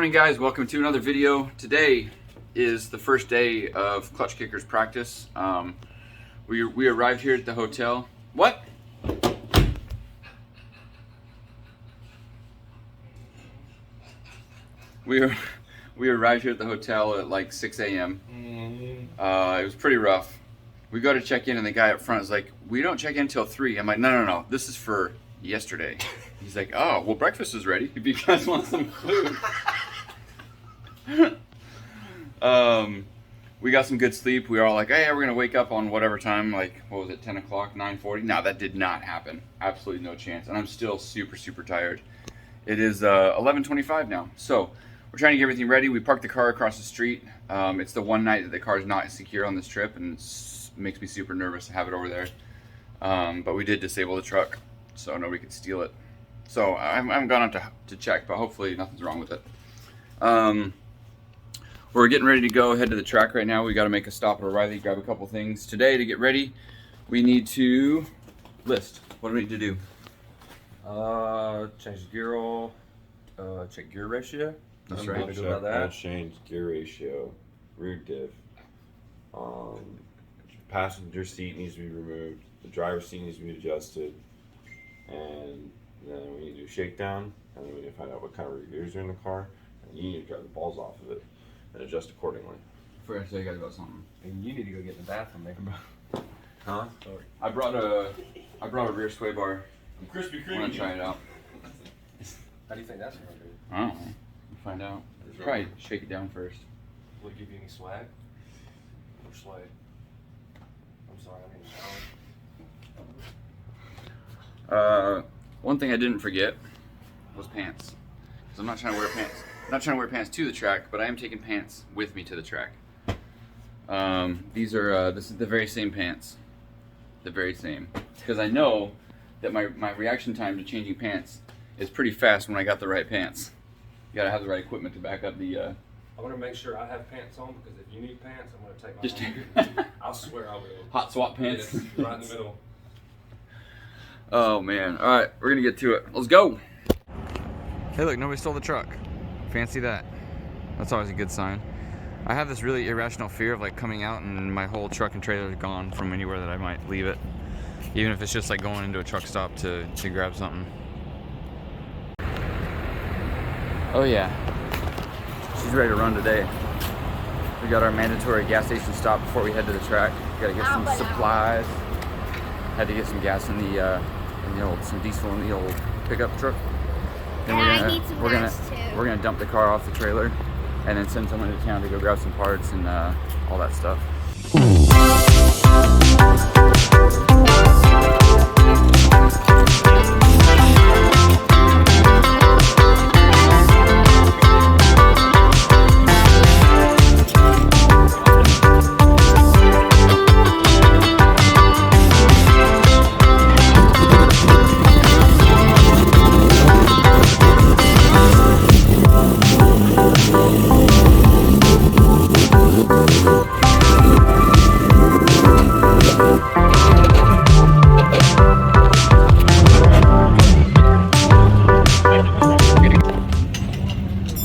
morning, guys. Welcome to another video. Today is the first day of Klutch Kickers practice. We arrived here at the hotel. What? We arrived here at the hotel at like 6 a.m. It was pretty rough. We go to check in and the guy up front is like, "We don't check in until 3. I'm like, no. This is for yesterday. He's like, "Oh, well, breakfast is ready if you guys want some food." We got some good sleep. We were all like, "Hey, we're gonna wake up on whatever time, like, what was it, 10 o'clock, 9:40? No, that did not happen. Absolutely no chance. And I'm still super tired. It is 11:25 now. So we're trying to get everything ready. We parked the car across the street. It's the one night that the car is not secure on this trip, and it makes me super nervous to have it over there. But we did disable the truck, so nobody could steal it. So I haven't gone up to check, but hopefully nothing's wrong with it. We're getting ready to go head to the track right now. We got to make a stop at O'Reilly, grab a couple things. Today, to get ready, we need to list. What do we need to do? Change gear oil, check gear ratio. That's I'm right. gonna go about that. Change gear ratio, rear diff. Passenger seat needs to be removed. The driver's seat needs to be adjusted, and then we need to do shakedown, and then we need to find out what kind of reviews are in the car, and you need to drive the balls off of it and adjust accordingly. I forgot to tell you guys about something. And you need to go get in the bathroom, make them. Huh? I brought a rear sway bar. Krispy I want to try it out. How do you think that's gonna do? I don't know. We'll find out. Probably shake it down first. Will it give you any swag? Or sway? I'm sorry, I mean One thing I didn't forget was pants. Because I'm not trying to wear pants. I'm not trying to wear pants to the track, but I am taking pants with me to the track. These are this is the very same pants. The very same. Because I know that my reaction time to changing pants is pretty fast when I got the right pants. You gotta have the right equipment to back up the I want to make sure I have pants on, because if you need pants, I'm going to take my Just own. I swear I will. hot swap pants. Yes, right in the middle. Oh man. Alright, we're gonna get to it. Let's go. Hey look, nobody stole the truck. Fancy that. That's always a good sign. I have this really irrational fear of like coming out and my whole truck and trailer is gone from anywhere that I might leave it. Even if it's just like going into a truck stop to grab something. Oh yeah. She's ready to run today. We got our mandatory gas station stop before we head to the track. Gotta get some supplies. Had to get some gas in the some diesel in the old pickup truck. Then we're gonna dump the car off the trailer and then send someone to town to go grab some parts and all that stuff.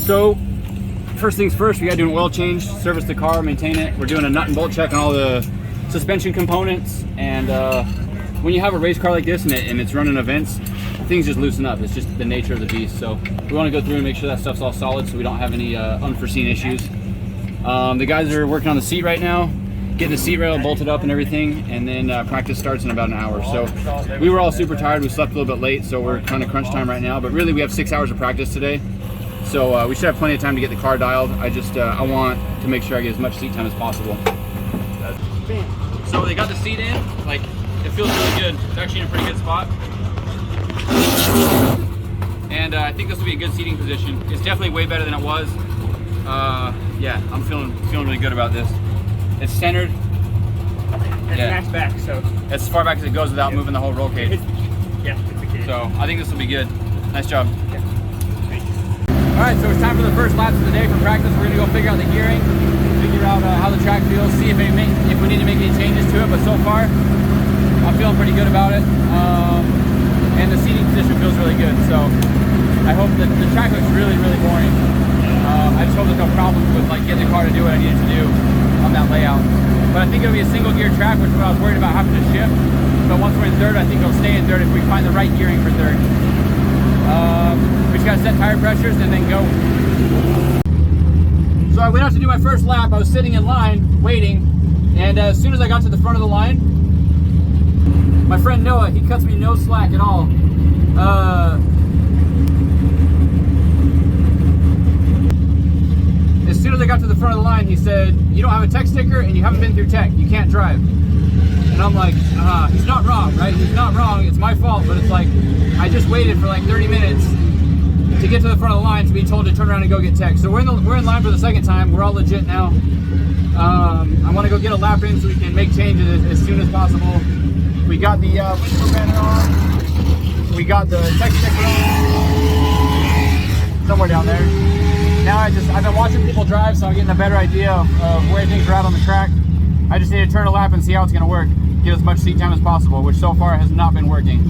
So, first things first, we gotta do an oil change, service the car, maintain it. We're doing a nut and bolt check on all the suspension components, and when you have a race car like this and it's running events, things just loosen up. It's just the nature of the beast. So we wanna go through and make sure that stuff's all solid so we don't have any unforeseen issues. The guys are working on the seat right now, getting the seat rail bolted up and everything, and then practice starts in about an hour. So we were all super tired, we slept a little bit late, so we're kind of crunch time right now, but really we have 6 hours of practice today. So we should have plenty of time to get the car dialed. I want to make sure I get as much seat time as possible. So they got the seat in, like, it feels really good. It's actually in a pretty good spot. And I think this will be a good seating position. It's definitely way better than it was. Yeah, I'm feeling really good about this. It's centered. It's matched back, so. It's as far back as it goes without moving the whole roll cage. Yeah, it's a cage. So I think this will be good. Nice job. Yeah. Alright, so it's time for the first laps of the day for practice. We're going to go figure out the gearing, figure out how the track feels, see if we need to make any changes to it, but so far, I'm feeling pretty good about it. And the seating position feels really good, so I hope that the track looks really, really boring. I just hope there's no problems with like getting the car to do what I needed to do on that layout. But I think it'll be a single gear track, which is what I was worried about having to shift. But once we're in third, I think it'll stay in third if we find the right gearing for third. We just gotta set tire pressures and then go. So I went out to do my first lap. I was sitting in line waiting, and as soon as I got to the front of the line, my friend Noah, he cuts me no slack at all. As soon as I got to the front of the line, he said, "You don't have a tech sticker and you haven't been through tech. You can't drive." And I'm like, he's not wrong, right? He's not wrong. It's my fault, but it's like, I just waited for like 30 minutes to get to the front of the line to be told to turn around and go get tech. So we're in line for the second time. We're all legit now. I want to go get a lap in so we can make changes as soon as possible. We got the windshield banner on. We got the tech sticker on. Somewhere down there. Now I've been watching people drive, so I'm getting a better idea of where things are at on the track. I just need to turn a lap and see how it's going to work. Get as much seat time as possible, which so far has not been working.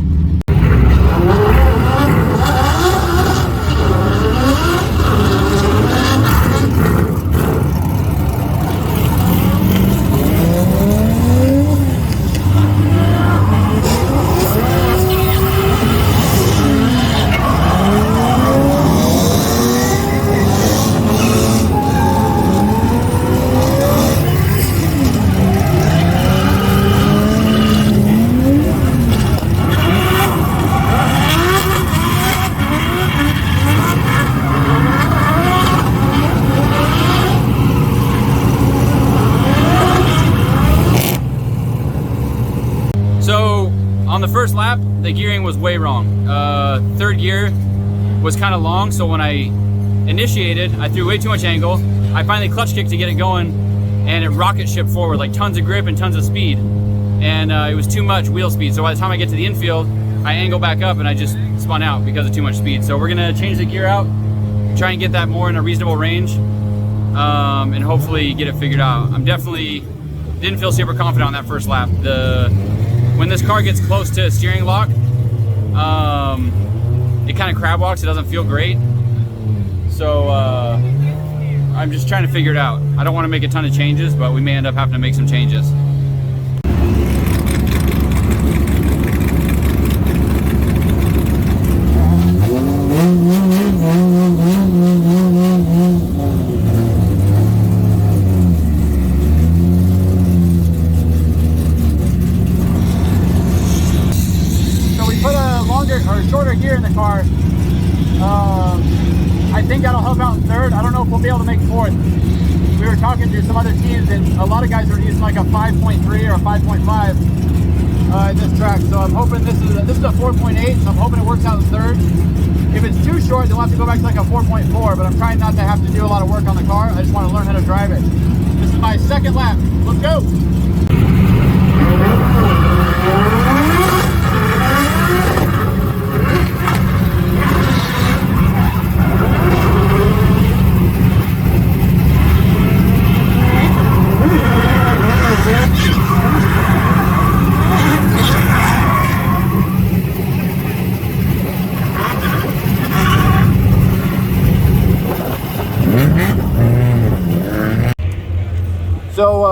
So on the first lap, the gearing was way wrong. Third gear was kind of long, so when I initiated, I threw way too much angle. I finally clutch kicked to get it going, and it rocket shipped forward, like tons of grip and tons of speed. And it was too much wheel speed, so by the time I get to the infield, I angle back up and I just spun out because of too much speed. So we're gonna change the gear out, try and get that more in a reasonable range, and hopefully get it figured out. I'm definitely didn't feel super confident on that first lap. When this car gets close to steering lock, it kind of crab walks. It doesn't feel great. So I'm just trying to figure it out. I don't want to make a ton of changes, but we may end up having to make some changes. Shorter gear in the car. I think that'll help out in third. I don't know if we'll be able to make fourth. We were talking to some other teams, and a lot of guys are using like a 5.3 or a 5.5 in this track. So I'm hoping this is a 4.8. So I'm hoping it works out in third. If it's too short, then we'll have to go back to like a 4.4. But I'm trying not to have to do a lot of work on the car. I just want to learn how to drive it. This is my second lap. Let's go. So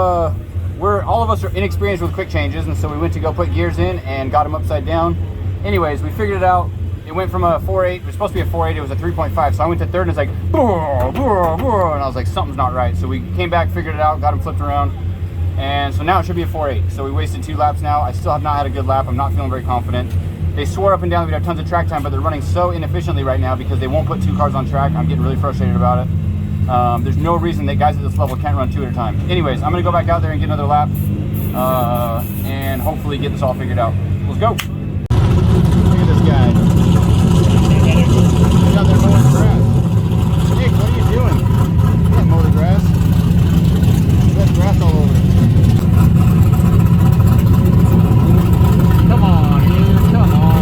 all of us are inexperienced with quick changes, and so we went to go put gears in and got them upside down. Anyways, we figured it out. It went from a 4.8, it was supposed to be a 4.8, it was a 3.5. So I went to third and it's like, and I was like, something's not right. So we came back, figured it out, got them flipped around. And so now it should be a 4.8. So we wasted 2 laps now. I still have not had a good lap. I'm not feeling very confident. They swore up and down we'd have tons of track time, but they're running so inefficiently right now because they won't put 2 cars on track. I'm getting really frustrated about it. There's no reason that guys at this level can't run 2 at a time. Anyways, I'm gonna go back out there and get another lap and hopefully get this all figured out. Let's go. Look at this guy. He's out there mowing the grass. Nick, what are you doing? You can't mow the grass. There's grass all over it. Come on, dude, come on.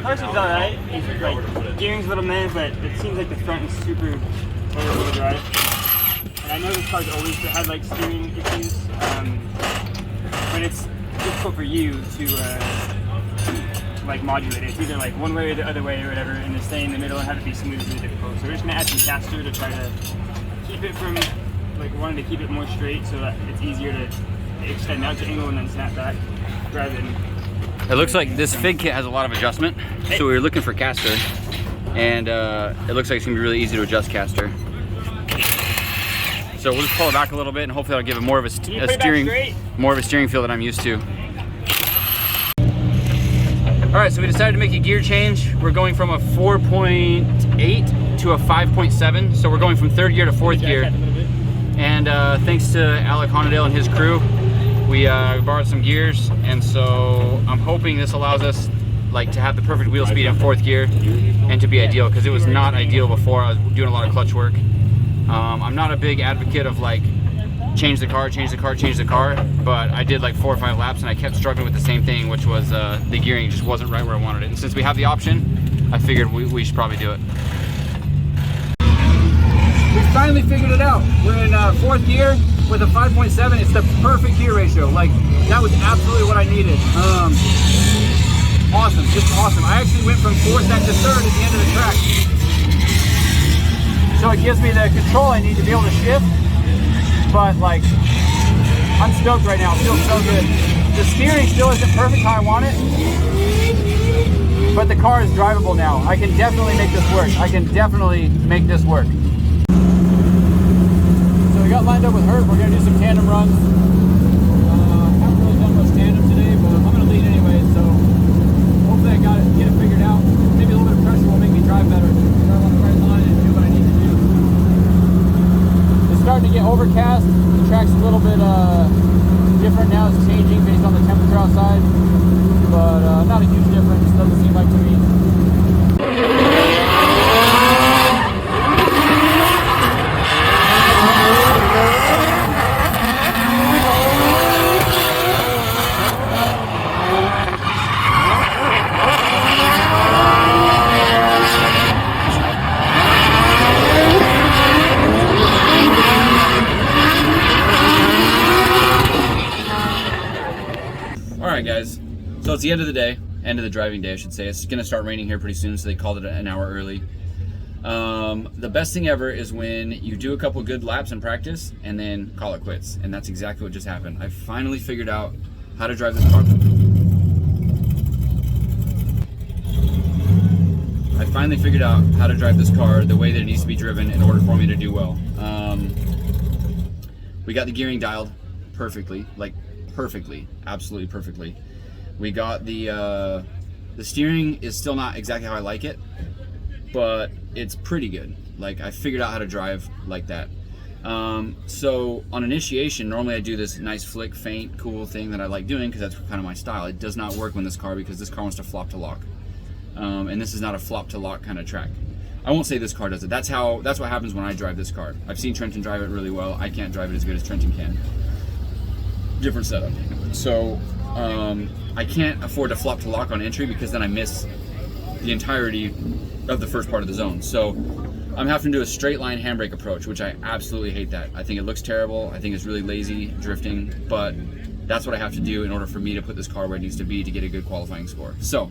car seems alright. It's like gearing's a little meh, but it seems like the front is super wonderful to drive. And I know this car's always had like steering issues, but it's difficult for you to like modulate it. It's either like one way or the other way or whatever, and to stay in the middle and have it be smooth is really difficult. So we're just gonna add some caster to try to keep it from like wanting to keep it more straight, so that it's easier to extend out to angle and then snap back rather than. It looks like this fig kit has a lot of adjustment, so we were looking for caster, and it looks like it's gonna be really easy to adjust caster. So we'll just pull it back a little bit, and hopefully I'll give it more of a steering feel that I'm used to. All right, so we decided to make a gear change. We're going from a 4.8 to a 5.7, so we're going from third gear to fourth gear. And thanks to Alec Honadale and his crew, we borrowed some gears, and so I'm hoping this allows us like to have the perfect wheel speed in fourth gear and to be ideal, because it was not ideal before. I was doing a lot of clutch work. I'm not a big advocate of like change the car, but I did like 4 or 5 laps and I kept struggling with the same thing, which was the gearing just wasn't right where I wanted it. And since we have the option, I figured we should probably do it. We finally figured it out. We're in fourth gear with a 5.7. It's the perfect gear ratio. Like, that was absolutely what I needed. Awesome, just awesome. I actually went from fourth back to third at the end of the track. So it gives me the control I need to be able to shift. But like, I'm stoked right now. It feels so good. The steering still isn't perfect how I want it, but the car is drivable now. I can definitely make this work. So we got lined up with Hurt. We're gonna do some tandem runs. Haven't really done much tandem today, but I'm gonna lead anyway, so hopefully I get it figured out. Maybe a little bit of pressure will make me drive better. Drive on the right line and do what I need to do. It's starting to get overcast. The track's a little bit different now. It's changing based on the temperature outside, but not a huge difference. Doesn't seem like to me. Alright guys, so it's the end of the day, end of the driving day I should say. It's gonna start raining here pretty soon, so they called it an hour early. The best thing ever is when you do a couple good laps in practice and then call it quits, and that's exactly what just happened. I finally figured out how to drive this car. The way that it needs to be driven in order for me to do well. We got the gearing dialed perfectly, like perfectly, absolutely perfectly. We got the steering is still not exactly how I like it, but it's pretty good. Like, I figured out how to drive like that. So on initiation, normally I do this nice flick, faint, cool thing that I like doing because that's kind of my style. It does not work on this car because this car wants to flop to lock. And this is not a flop to lock kind of track. I won't say this car does it. That's what happens when I drive this car. I've seen Trenton drive it really well. I can't drive it as good as Trenton can. Different setup. So I can't afford to flop to lock on entry because then I miss the entirety of the first part of the zone. So I'm having to do a straight line handbrake approach, which I absolutely hate that. I think it looks terrible. I think it's really lazy drifting, but that's what I have to do in order for me to put this car where it needs to be to get a good qualifying score. So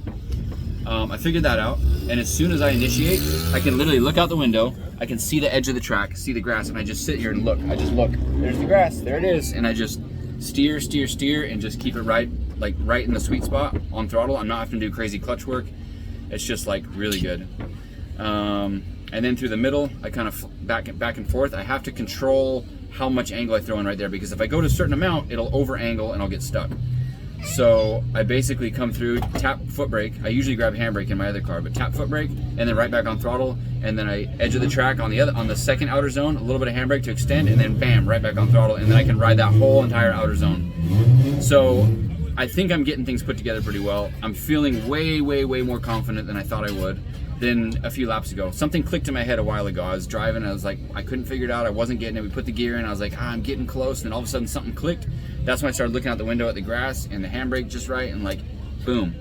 I figured that out, and as soon as I initiate, I can literally look out the window, I can see the edge of the track, see the grass, and I just sit here and look. I just look. There's the grass, there it is, and I just steer, and just keep it right in the sweet spot on throttle. I'm not having to do crazy clutch work. It's just like really good. And then through the middle, I kind of back and forth. I have to control how much angle I throw in right there, because if I go to a certain amount, it'll over angle and I'll get stuck. So I basically come through, tap foot brake. I usually grab handbrake in my other car, but tap foot brake and then right back on throttle, and then I edge of the track on the second outer zone, a little bit of handbrake to extend, and then bam, right back on throttle, and then I can ride that whole entire outer zone. So I think I'm getting things put together pretty well. I'm feeling way more confident than I thought I would than a few laps ago. Something clicked in my head a while ago. I was driving, I was like, I couldn't figure it out. I wasn't getting it. We put the gear in, I was like, I'm getting close, and then all of a sudden something clicked. That's when I started looking out the window at the grass and the handbrake just right, and like, boom.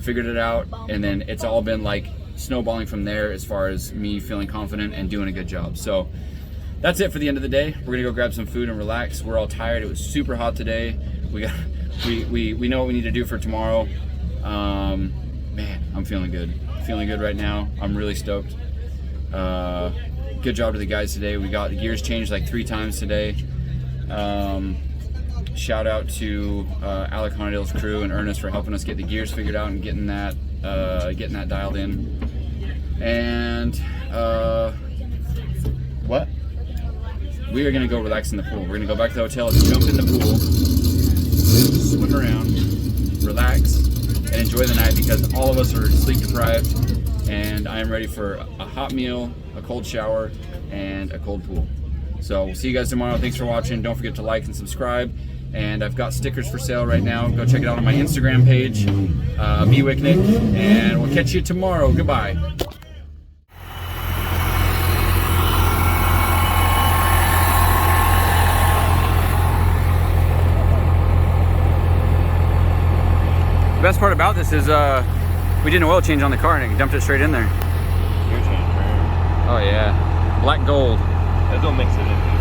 figured it out, and then it's all been like snowballing from there as far as me feeling confident and doing a good job. So that's it for the end of the day. We're gonna go grab some food and relax. We're all tired. It was super hot today. We know what we need to do for tomorrow. Man, I'm feeling good. Feeling good right now. I'm really stoked. Good job to the guys today. We got the gears changed like 3 times today. Shout out to Alec Honadale's crew and Ernest for helping us get the gears figured out and getting that dialed in. And what? We are gonna go relax in the pool. We're gonna go back to the hotel, jump in the pool, swim around, relax, and enjoy the night because all of us are sleep deprived. And I am ready for a hot meal, a cold shower, and a cold pool. So we'll see you guys tomorrow. Thanks for watching. Don't forget to like and subscribe. And I've got stickers for sale right now. Go check it out on my Instagram page, bwicknick, and we'll catch you tomorrow. Goodbye. The best part about this is we did an oil change on the car and it dumped it straight in there. Gear change, man. Oh yeah, black gold. That don't mix it in.